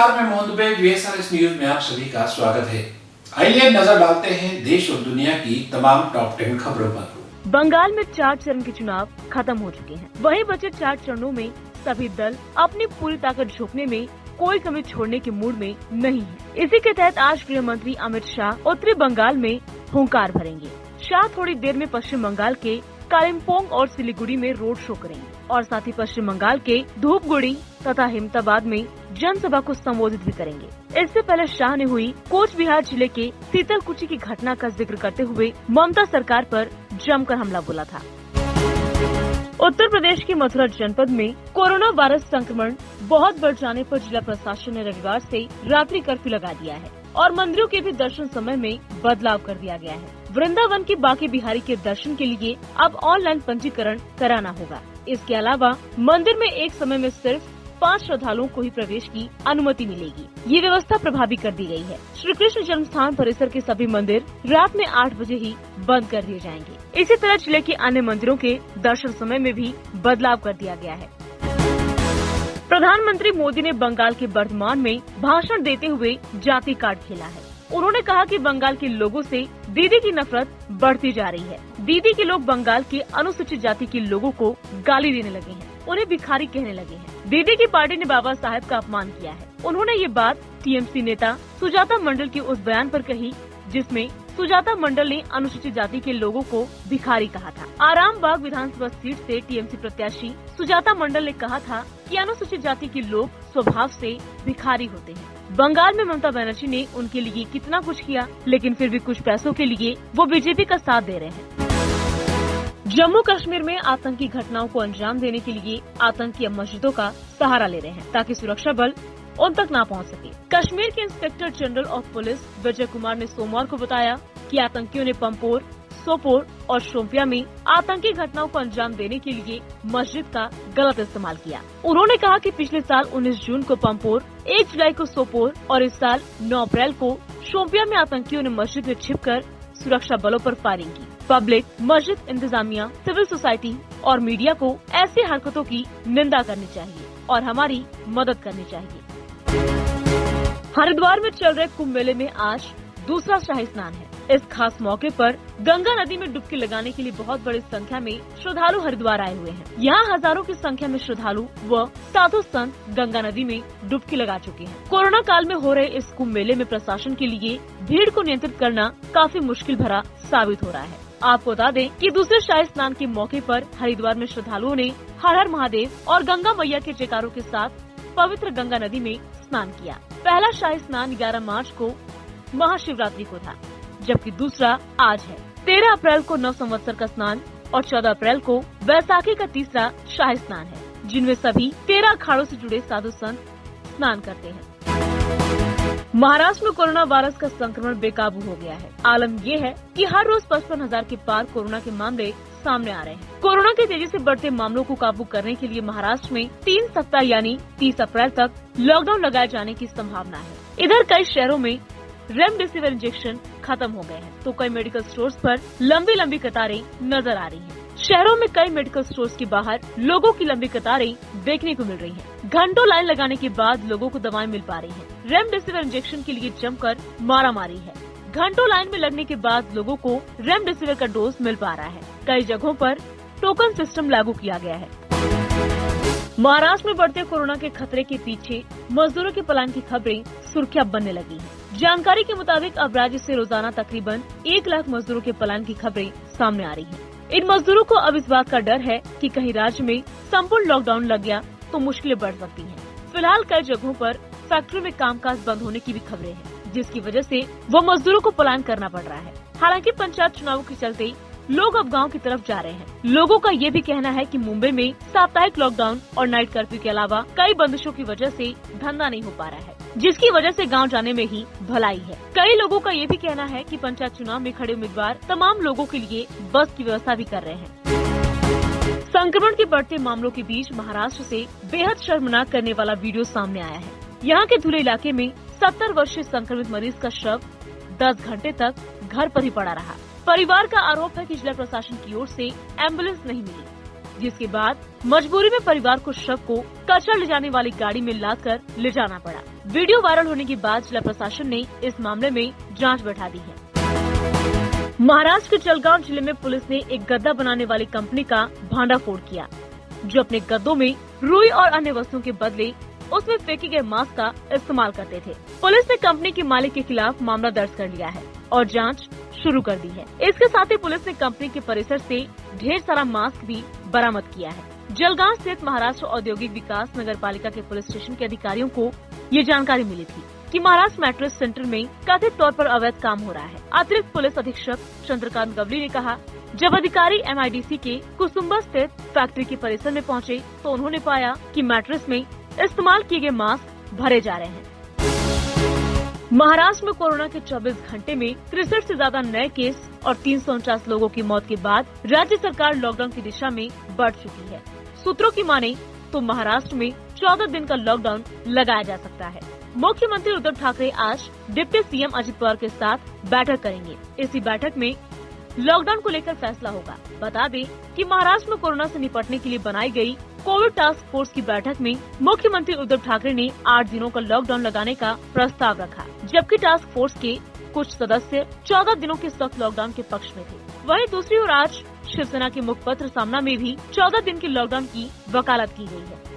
नमस्कार, मैं Mohan Dubey. VSRS news में आप सभी का स्वागत है। आइए नजर डालते हैं देश और दुनिया की तमाम टॉप 10 खबरों पर। बंगाल में 4 चरण के चुनाव खत्म हो चुके हैं। वहीं बचे 4 चरणों में सभी दल अपनी पूरी ताकत झोंकने में कोई कमी छोड़ने के मूड में नहीं है। इसी के तहत आज गृह मंत्री अमित शाह उत्तरी बंगाल में हुंकार भरेंगे। शाह थोड़ी देर में पश्चिम बंगाल के कालिम्पोंग और सिलीगुड़ी में रोड शो करेंगे और साथ ही पश्चिम बंगाल के धूपगुड़ी तथा हिमताबाद में जनसभा को संबोधित भी करेंगे। इससे पहले शाह ने हुई कोच बिहार जिले के शीतलकुची की घटना का जिक्र करते हुए ममता सरकार पर जमकर हमला बोला था। उत्तर प्रदेश के मथुरा जनपद में कोरोना वायरस संक्रमण बहुत बढ़ जाने पर जिला प्रशासन ने रविवार से रात्रि कर्फ्यू लगा दिया है और मंदिरों के भी दर्शन समय में बदलाव कर दिया गया है। वृंदावन की बांके बिहारी के दर्शन के लिए अब ऑनलाइन पंजीकरण कराना होगा। इसके अलावा मंदिर में एक समय में सिर्फ 5 श्रद्धालुओं को ही प्रवेश की अनुमति मिलेगी। ये व्यवस्था प्रभावी कर दी गई है। श्री कृष्ण जन्मस्थान परिसर के सभी मंदिर रात में 8 बजे ही बंद कर दिए जाएंगे। इसी तरह जिले के अन्य मंदिरों के दर्शन समय में भी बदलाव कर दिया गया है। प्रधानमंत्री मोदी ने बंगाल के वर्धमान में भाषण देते हुए जाति कार्ड खेला है। उन्होंने कहा कि बंगाल के लोगों से दीदी की नफरत बढ़ती जा रही है। दीदी के लोग बंगाल के अनुसूचित जाति के लोगों को गाली देने लगे हैं, उन्हें भिखारी कहने लगे हैं। दीदी की पार्टी ने बाबा साहेब का अपमान किया है। उन्होंने ये बात टीएमसी नेता सुजाता मंडल के उस बयान पर कही जिसमें सुजाता मंडल ने अनुसूचित जाति के लोगों को भिखारी कहा था। आरामबाग विधानसभा सीट से टीएमसी प्रत्याशी सुजाता मंडल ने कहा था कि अनुसूचित जाति के लोग स्वभाव से भिखारी होते हैं। बंगाल में ममता बनर्जी ने उनके लिए कितना कुछ किया, लेकिन फिर भी कुछ पैसों के लिए वो बीजेपी का साथ दे रहे हैं। जम्मू कश्मीर में आतंकी घटनाओं को अंजाम देने के लिए आतंकी अब मस्जिदों का सहारा ले रहे हैं ताकि सुरक्षा बल उन तक न पहुंच सके। कश्मीर के inspector general of police Vijay Kumar ने सोमवार को बताया कि आतंकियों ने पंपोर, सोपोर और शोपियां में आतंकी घटनाओं को अंजाम देने के लिए मस्जिद का गलत इस्तेमाल किया। उन्होंने कहा कि पिछले साल 19 जून को पंपोर, 1 जुलाई को सोपोर और इस साल 9 अप्रैल को शोपियां में आतंकियों ने मस्जिद में छिपकर सुरक्षा बलों पर फायरिंग की। पब्लिक, मस्जिद इंतजामिया, सिविल सोसाइटी और मीडिया को ऐसी हरकतों की निंदा करनी चाहिए और हमारी मदद करनी चाहिए। हरिद्वार में चल रहे कुंभ मेले में आज दूसरा शाही स्नान है। इस खास मौके पर गंगा नदी में डुबकी लगाने के लिए बहुत बड़ी संख्या में श्रद्धालु हरिद्वार आए हुए हैं। यहाँ हजारों की संख्या में श्रद्धालु व साधु संत गंगा नदी में डुबकी लगा चुके हैं। कोरोना काल में हो रहे इस कुंभ मेले में प्रशासन के लिए भीड़ को नियंत्रित करना काफी मुश्किल भरा साबित हो रहा है। आपको बता दें कि दूसरे शाही स्नान के मौके पर हरिद्वार में श्रद्धालुओं ने हर हर महादेव और गंगा मैया के जयकारों के साथ पवित्र गंगा नदी में स्नान किया। पहला शाही स्नान 11 मार्च को महाशिवरात्रि को था, जबकि दूसरा आज है। 13 अप्रैल को नव संवत्सर का स्नान और 14 अप्रैल को बैसाखी का तीसरा शाही स्नान है, जिनमें सभी 13 अखाड़ों से जुड़े साधु संत स्नान करते हैं। महाराष्ट्र में कोरोना वायरस का संक्रमण बेकाबू हो गया है। आलम ये है कि हर रोज 55,000 के पार कोरोना के मामले सामने आ रहे हैं। कोरोना के तेजी से बढ़ते मामलों को काबू करने के लिए महाराष्ट्र में 3 सप्ताह यानी 30 अप्रैल तक लॉकडाउन लगाए जाने की संभावना है। इधर कई शहरों में रेमडेसिविर इंजेक्शन खत्म हो गए हैं, तो कई मेडिकल स्टोर्स पर लंबी लंबी कतारें नजर आ रही हैं। शहरों में कई मेडिकल स्टोर्स के बाहर लोगों की लंबी कतारें देखने को मिल रही हैं। घंटों लाइन लगाने के बाद लोगों को दवाएं मिल पा रही हैं। रेमडेसिविर इंजेक्शन के लिए जमकर मारामारी है। घंटों लाइन में लगने के बाद लोगों को रेमडेसिविर का डोज मिल पा रहा है। कई जगहों पर टोकन सिस्टम लागू किया गया है। महाराष्ट्र में बढ़ते कोरोना के खतरे के पीछे मजदूरों के पलायन की खबरें सुर्खियां बनने लगी हैं। जानकारी के मुताबिक अब राज्य से रोजाना तकरीबन 1 लाख मजदूरों के पलायन की खबरें सामने आ रही हैं। इन मजदूरों को अब इस बात का डर है कि कहीं राज्य में संपूर्ण लॉकडाउन लग गया तो मुश्किलें बढ़ सकती हैं। फिलहाल कई जगहों पर फैक्ट्री में कामकाज बंद होने की भी खबरें हैं, जिसकी वजह से वो मजदूरों को पलायन करना पड़ रहा है। हालांकि पंचायत चुनावों के चलते लोग अब गांव की तरफ जा रहे हैं। लोगों का ये भी कहना है कि मुंबई में साप्ताहिक लॉकडाउन और नाइट कर्फ्यू के अलावा कई बंदिशों की वजह से धंधा नहीं हो पा रहा है, जिसकी वजह से गांव जाने में ही भलाई है। कई लोगों का ये भी कहना है कि पंचायत चुनाव में खड़े उम्मीदवार तमाम लोगों के लिए बस की व्यवस्था भी कर रहे हैं। संक्रमण के बढ़ते मामलों के बीच महाराष्ट्र से बेहद शर्मनाक करने वाला वीडियो सामने आया है। यहाँ के धुले इलाके में 70 वर्षीय संक्रमित मरीज का शव 10 घंटे तक घर पर ही पड़ा रहा। परिवार का आरोप है कि जिला प्रशासन की ओर से एम्बुलेंस नहीं मिली। जिसके बाद मजबूरी में परिवार को शव को कचरा ले जाने वाली गाड़ी में लादकर ले जाना पड़ा। वीडियो वायरल होने के बाद जिला प्रशासन ने इस मामले में जांच बढ़ा दी है। महाराष्ट्र के जलगांव जिले में पुलिस ने एक गद्दा बनाने वाली कंपनी का भांडाफोड़ किया, जो अपने गद्दों में रुई और अन्य वस्तुओं के बदले उसमें फेंके गए मास्क का इस्तेमाल करते थे। पुलिस ने कंपनी के मालिक के खिलाफ मामला दर्ज कर लिया है और जांच शुरू कर दी है। इसके साथ ही पुलिस ने कंपनी के परिसर से ढेर सारा मास्क भी बरामद किया है। जलगांव स्थित महाराष्ट्र औद्योगिक विकास नगर पालिका के पुलिस स्टेशन के अधिकारियों को ये जानकारी मिली थी कि महाराष्ट्र मैट्रेस सेंटर में कथित तौर पर अवैध काम हो रहा है। अतिरिक्त पुलिस अधीक्षक चंद्रकांत गवली ने कहा, जब अधिकारी MIDC के कुसुम्बा स्थित फैक्ट्री के परिसर में पहुंचे तो उन्होंने पाया कि मैट्रेस में इस्तेमाल किए गए मास्क भरे जा रहे हैं। महाराष्ट्र में कोरोना के 24 घंटे में 63 से ज्यादा नए केस और 349 लोगों की मौत के बाद राज्य सरकार लॉकडाउन की दिशा में बढ़ चुकी है। सूत्रों की माने तो महाराष्ट्र में 14 दिन का लॉकडाउन लगाया जा सकता है। मुख्यमंत्री उद्धव ठाकरे आज डिप्टी CM अजित पवार के साथ बैठक करेंगे। इसी बैठक में लॉकडाउन को लेकर फैसला होगा। बता दें कि महाराष्ट्र में कोरोना से निपटने के लिए बनाई गई कोविड टास्क फोर्स की बैठक में मुख्यमंत्री उद्धव ठाकरे ने 8 दिनों का लॉकडाउन लगाने का प्रस्ताव रखा, जबकि टास्क फोर्स के कुछ सदस्य 14 दिनों के सख्त लॉकडाउन के पक्ष में थे। वहीं दूसरी ओर आज शिवसेना के मुखपत्र सामना में भी 14 दिन के लॉकडाउन की वकालत की गई है।